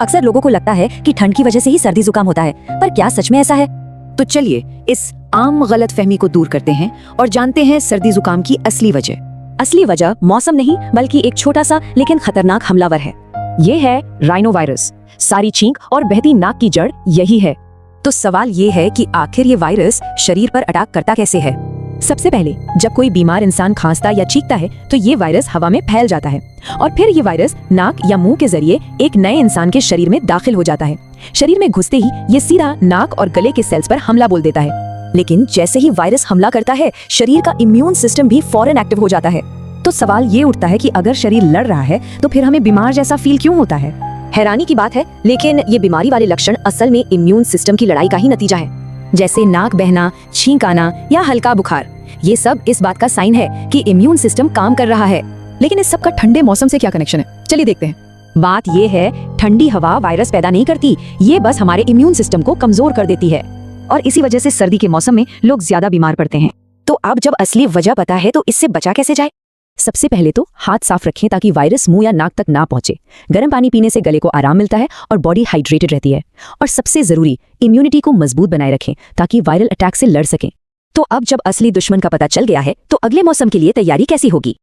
अक्सर लोगों को लगता है कि ठंड की वजह से ही सर्दी जुकाम होता है, पर क्या सच में ऐसा है? तो चलिए इस आम गलत फहमी को दूर करते हैं और जानते हैं सर्दी जुकाम की असली वजह। असली वजह मौसम नहीं बल्कि एक छोटा सा लेकिन खतरनाक हमलावर है। ये है राइनो वायरस। सारी छींक और बहती नाक की जड़ यही है। तो सवाल ये है कि आखिर ये वायरस शरीर पर अटैक करता कैसे है। सबसे पहले जब कोई बीमार इंसान खांसता या चीखता है तो ये वायरस हवा में फैल जाता है और फिर ये वायरस नाक या मुंह के जरिए एक नए इंसान के शरीर में दाखिल हो जाता है। शरीर में घुसते ही ये सीधा नाक और गले के सेल्स पर हमला बोल देता है। लेकिन जैसे ही वायरस हमला करता है, शरीर का इम्यून सिस्टम भी फौरन एक्टिव हो जाता है। तो सवाल ये उठता है कि अगर शरीर लड़ रहा है तो फिर हमें बीमार जैसा फील क्यों होता है? हैरानी की बात है, लेकिन ये बीमारी वाले लक्षण असल में इम्यून सिस्टम की लड़ाई का ही नतीजा है। जैसे नाक बहना, छींक आना या हल्का बुखार, ये सब इस बात का साइन है कि इम्यून सिस्टम काम कर रहा है। लेकिन इस सब का ठंडे मौसम से क्या कनेक्शन है? चलिए देखते हैं। बात ये है, ठंडी हवा वायरस पैदा नहीं करती, ये बस हमारे इम्यून सिस्टम को कमजोर कर देती है और इसी वजह से सर्दी के मौसम में लोग ज्यादा बीमार पड़ते हैं। तो अब जब असली वजह पता है तो इससे बचा कैसे जाए? सबसे पहले तो हाथ साफ रखें ताकि वायरस मुंह या नाक तक ना पहुंचे। गर्म पानी पीने से गले को आराम मिलता है और बॉडी हाइड्रेटेड रहती है। और सबसे जरूरी, इम्यूनिटी को मजबूत बनाए रखें ताकि वायरल अटैक से लड़ सकें। तो अब जब असली दुश्मन का पता चल गया है तो अगले मौसम के लिए तैयारी कैसी होगी?